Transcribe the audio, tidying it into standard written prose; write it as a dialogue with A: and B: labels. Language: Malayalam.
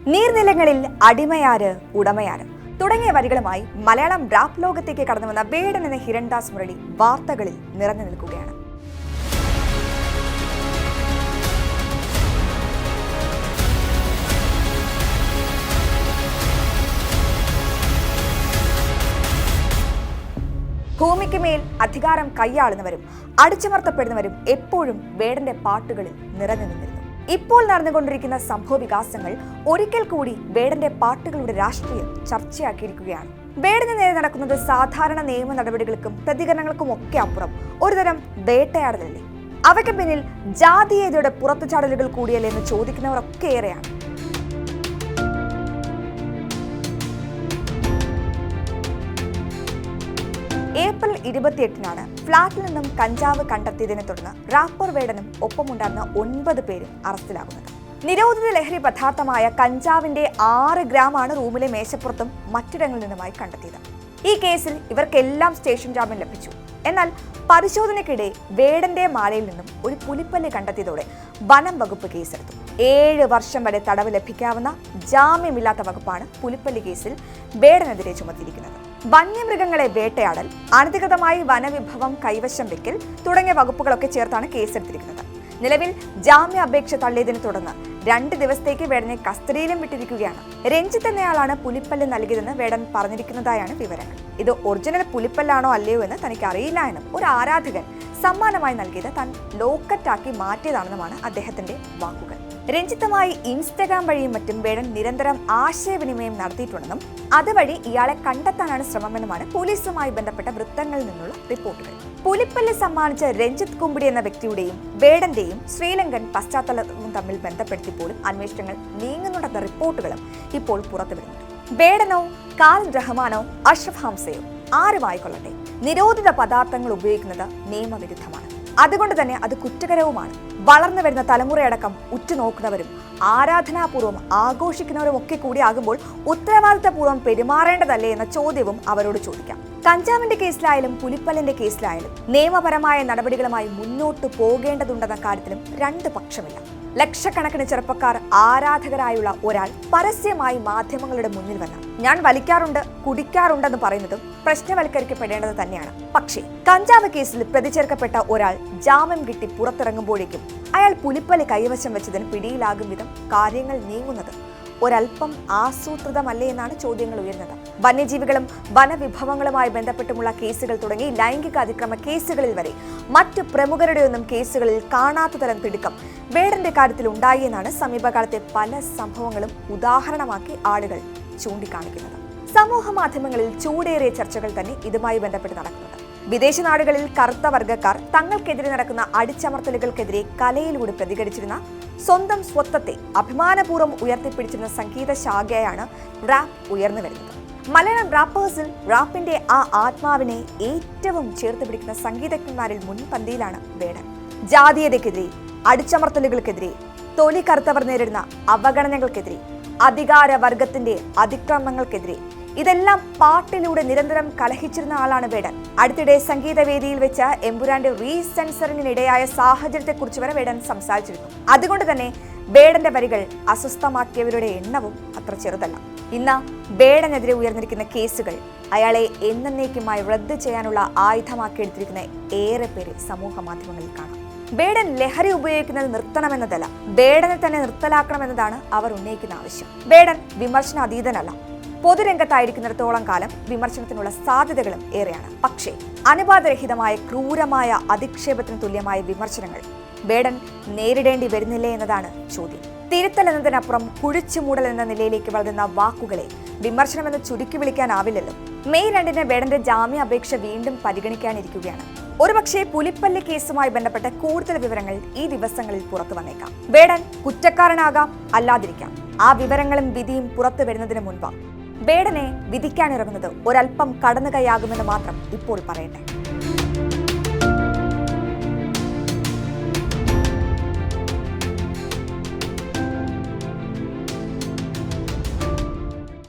A: നീർനിലങ്ങളിൽ അടിമയാര് ഉടമയാര് തുടങ്ങിയ വരികളുമായി മലയാളം റാപ്പ് ലോകത്തേക്ക് കടന്നുവന്ന വേടൻ എന്ന ഹിരൺദാസ് മുരളി വാർത്തകളിൽ നിറഞ്ഞു നിൽക്കുകയാണ്. ഭൂമിക്ക് മേൽ അധികാരം കൈയാളുന്നവരും അടിച്ചമർത്തപ്പെടുന്നവരും എപ്പോഴും വേടന്റെ പാട്ടുകളിൽ നിറഞ്ഞു നിന്നിരുന്നു. ഇപ്പോൾ നടന്നുകൊണ്ടിരിക്കുന്ന സംഭവ വികാസങ്ങൾ ഒരിക്കൽ കൂടി വേടന്റെ പാട്ടുകളുടെ രാഷ്ട്രീയം ചർച്ചയാക്കിയിരിക്കുകയാണ്. വേടന് നേരെ നടക്കുന്നത് സാധാരണ നിയമ നടപടികൾക്കും പ്രതികരണങ്ങൾക്കും ഒക്കെ അപ്പുറം ഒരുതരം വേട്ടയാടലല്ലേ? അവയ്ക്ക് പിന്നിൽ ജാതീയതയുടെ പുറത്തുചാടലുകൾ കൂടിയല്ലേ എന്ന് ചോദിക്കുന്നവരൊക്കെ ഏറെയാണ്. ഏപ്രിൽ 28-നാണ് ഫ്ളാറ്റിൽ നിന്നും കഞ്ചാവ് കണ്ടെത്തിയതിനെ തുടർന്ന് റാപ്പർ വേടനും ഒപ്പമുണ്ടായിരുന്ന 9 പേരും അറസ്റ്റിലാകുന്നത്. നിരോധിത ലഹരി പദാർത്ഥമായ കഞ്ചാവിന്റെ 6 ഗ്രാമാണ് റൂമിലെ മേശപ്പുറത്തും മറ്റിടങ്ങളിൽ നിന്നുമായി കണ്ടെത്തിയത്. ഈ കേസിൽ ഇവർക്കെല്ലാം സ്റ്റേഷൻ ജാമ്യം ലഭിച്ചു. എന്നാൽ പരിശോധനയ്ക്കിടെ വേടന്റെ മാലയിൽ നിന്നും ഒരു പുലിപ്പല്ലി കണ്ടെത്തിയതോടെ വനം വകുപ്പ് കേസെടുത്തു. 7 വർഷം വരെ തടവ് ലഭിക്കാവുന്ന ജാമ്യമില്ലാത്ത വകുപ്പാണ് പുലിപ്പല്ലി കേസിൽ വേടനെതിരെ ചുമത്തിയിരിക്കുന്നത്. വന്യമൃഗങ്ങളെ വേട്ടയാടൽ, അനധികൃതമായി വനവിഭവം കൈവശം വെക്കൽ തുടങ്ങിയ വകുപ്പുകളൊക്കെ ചേർത്താണ് കേസെടുത്തിരിക്കുന്നത്. നിലവിൽ ജാമ്യാപേക്ഷ തള്ളിയതിനെ തുടർന്ന് 2 ദിവസത്തേക്ക് വേടനെ കസ്റ്റഡിയിലും വിട്ടിരിക്കുകയാണ്. രഞ്ജിത്ത് എന്നയാളാണ് പുലിപ്പല്ല് നൽകിയതെന്ന് വേടൻ പറഞ്ഞിരിക്കുന്നതായാണ് വിവരങ്ങൾ. ഇത് ഒറിജിനൽ പുലിപ്പല്ലാണോ അല്ലയോ എന്ന് തനിക്ക് അറിയില്ല എന്നും ഒരു ആരാധകൻ സമ്മാനമായി നൽകിയത് താൻ ലോക്കറ്റാക്കി മാറ്റിയതാണെന്നുമാണ് അദ്ദേഹത്തിന്റെ വാക്കുകൾ. രഞ്ജിത്തുമായി ഇൻസ്റ്റഗ്രാം വഴിയും മറ്റും വേടൻ നിരന്തരം ആശയവിനിമയം നടത്തിയിട്ടുണ്ടെന്നും അതുവഴി ഇയാളെ കണ്ടെത്താനാണ് ശ്രമമെന്നുമാണ് പോലീസുമായി ബന്ധപ്പെട്ട വൃത്തങ്ങളിൽ നിന്നുള്ള റിപ്പോർട്ടുകൾ. പുലിപ്പല്ല് സമ്മാനിച്ച രഞ്ജിത്ത് കുമ്പിടി എന്ന വ്യക്തിയുടെയും വേടന്റെയും ശ്രീലങ്കൻ പശ്ചാത്തലവും തമ്മിൽ ബന്ധപ്പെടുത്തി പോലും അന്വേഷണങ്ങൾ നീങ്ങുന്നുണ്ടെന്ന റിപ്പോർട്ടുകളും ഇപ്പോൾ പുറത്തുവിടുന്നുണ്ട്. വേടനോ കാൽ റഹ്മാനോ അഷ്റഫ് ഹംസയോ ആരുമായിക്കൊള്ളട്ടെ, നിരോധിത പദാർത്ഥങ്ങൾ ഉപയോഗിക്കുന്നത് നിയമവിരുദ്ധമാണ്. അതുകൊണ്ട് തന്നെ അത് കുറ്റകരവുമാണ്. വളർന്നു വരുന്ന തലമുറയടക്കം ഉറ്റുനോക്കുന്നവരും ആരാധനാപൂർവ്വം ആഘോഷിക്കുന്നവരും ഒക്കെ കൂടിയാകുമ്പോൾ ഉത്തരവാദിത്തപൂർവ്വം പെരുമാറേണ്ടതല്ലേ എന്ന ചോദ്യവും അവരോട് ചോദിക്കാം. കഞ്ചാവിന്റെ കേസിലായാലും പുലിപ്പല്ലിന്റെ കേസിലായാലും നിയമപരമായ നടപടികളുമായി മുന്നോട്ട് പോകേണ്ടതുണ്ടെന്ന കാര്യത്തിലും 2 പക്ഷമില്ല. ലക്ഷക്കണക്കിന് ചെറുപ്പക്കാർ ആരാധകരായുള്ള ഒരാൾ പരസ്യമായി മാധ്യമങ്ങളുടെ മുന്നിൽ വന്ന ഞാൻ വലിക്കാറുണ്ട്, കുടിക്കാറുണ്ടെന്ന് പറയുന്നതും പ്രശ്നവൽക്കരിക്കപ്പെടേണ്ടത് തന്നെയാണ്. പക്ഷേ കഞ്ചാവ് കേസിൽ പ്രതിചേർക്കപ്പെട്ട ഒരാൾ ജാമ്യം കിട്ടി പുറത്തിറങ്ങുമ്പോഴേക്കും അയാൾ പുലിപ്പല്ലി കൈവശം വെച്ചതിന് പിടിയിലാകും വിധം കാര്യങ്ങൾ നീങ്ങുന്നത് ഒരൽപ്പം ആസൂത്രിതമല്ലേ എന്നാണ് ചോദ്യങ്ങൾ ഉയർന്നത്. വന്യജീവികളും വനവിഭവങ്ങളുമായി ബന്ധപ്പെട്ടുമുള്ള കേസുകൾ തുടങ്ങി ലൈംഗിക അതിക്രമ കേസുകളിൽ വരെ മറ്റു പ്രമുഖരുടെയൊന്നും കേസുകളിൽ കാണാത്ത തരം തിടുക്കം വേടന്റെ കാര്യത്തിൽ ഉണ്ടായി എന്നാണ് സമീപകാലത്തെ പല സംഭവങ്ങളും ഉദാഹരണമാക്കി ആളുകൾ ചൂണ്ടിക്കാണിക്കുന്നത്. സമൂഹ മാധ്യമങ്ങളിൽ ചൂടേറിയ ചർച്ചകൾ തന്നെ ഇതുമായി ബന്ധപ്പെട്ട് നടക്കുന്നത്. വിദേശ നാടുകളിൽ കറുത്ത വർഗ്ഗക്കാർ തങ്ങൾക്കെതിരെ നടക്കുന്ന അടിച്ചമർത്തലുകൾക്കെതിരെ കലയിലൂടെ പ്രതികരിച്ചിരുന്ന സ്വന്തം സ്വത്വത്തെ അഭിമാനപൂർവ്വം ഉയർത്തിപ്പിടിച്ചിരുന്ന സംഗീത ശാഖയാണ് റാപ്പ് ഉയർന്നു വരുന്നത്. മലയാളം റാപ്പേഴ്സിൽ റാപ്പിന്റെ ആ ആത്മാവിനെ ഏറ്റവും ചേർത്ത് പിടിക്കുന്ന സംഗീതജ്ഞന്മാരിൽ മുൻപന്തിയിലാണ് വേടൻ. ജാതീയതയ്ക്കെതിരെ, അടിച്ചമർത്തലുകൾക്കെതിരെ, തൊലി കറുത്തവർ നേരിടുന്ന അവഗണനകൾക്കെതിരെ, അധികാര വർഗത്തിന്റെ അതിക്രമങ്ങൾക്കെതിരെ ഇതെല്ലാം പാട്ടിലൂടെ നിരന്തരം കലഹിച്ചിരുന്ന ആളാണ് വേടൻ. അടുത്തിടെ സംഗീതവേദിയിൽ വെച്ച് എമ്പുരാന്റെ റീസെൻസറിങ്ങിനിടയായ സാഹചര്യത്തെക്കുറിച്ച് വരെ വേടൻ സംസാരിച്ചിരുന്നു. അതുകൊണ്ട് തന്നെ വേടന്റെ വരികൾ അസ്വസ്ഥമാക്കിയവരുടെ എണ്ണവും അത്ര ചെറുതല്ല. ഇന്ന് വേടനെതിരെ ഉയർന്നിരിക്കുന്ന കേസുകൾ അയാളെ എന്നേക്കുമായി റദ്ദ് ചെയ്യാനുള്ള ആയുധമാക്കിയെടുത്തിരിക്കുന്ന ഏറെ പേരെ സമൂഹ മാധ്യമങ്ങളിൽ കാണാം. വേടൻ ലഹരി ഉപയോഗിക്കുന്നത് നിർത്തണമെന്നതല്ല, വേടനെ തന്നെ നിർത്തലാക്കണമെന്നതാണ് അവർ ഉന്നയിക്കുന്ന ആവശ്യം. വേടൻ വിമർശനാതീതനല്ല. പൊതുരംഗത്തായിരിക്കുന്നിടത്തോളം കാലം വിമർശനത്തിനുള്ള സാധ്യതകളും ഏറെയാണ്. പക്ഷേ അനുപാതരഹിതമായ ക്രൂരമായ അധിക്ഷേപത്തിന് തുല്യമായ വിമർശനങ്ങൾ വേടൻ നേരിടേണ്ടി വരുന്നില്ലേ എന്നതാണ് ചോദ്യം. തിരുത്തൽ എന്നതിനപ്പുറം കുഴിച്ചുമൂടൽ എന്ന നിലയിലേക്ക് വളരുന്ന വാക്കുകളെ വിമർശനമെന്ന് ചുരുക്കി വിളിക്കാനാവില്ലല്ലോ. മെയ് 2-ന് വേടന്റെ ജാമ്യാപേക്ഷ വീണ്ടും പരിഗണിക്കാനിരിക്കുകയാണ്. ഒരുപക്ഷെ പുലിപ്പല്ലി കേസുമായി ബന്ധപ്പെട്ട കൂടുതൽ വിവരങ്ങൾ ഈ ദിവസങ്ങളിൽ പുറത്തു വന്നേക്കാം. വേടൻ കുറ്റക്കാരനാകാം, അല്ലാതിരിക്കാം. ആ വിവരങ്ങളും വിധിയും പുറത്തു വരുന്നതിന് മുൻപ് വേടനെ വിധിക്കാനിറങ്ങുന്നത് ഒരൽപ്പം കടന്നുകൈയാകുമെന്ന് മാത്രം ഇപ്പോൾ പറയട്ടെ.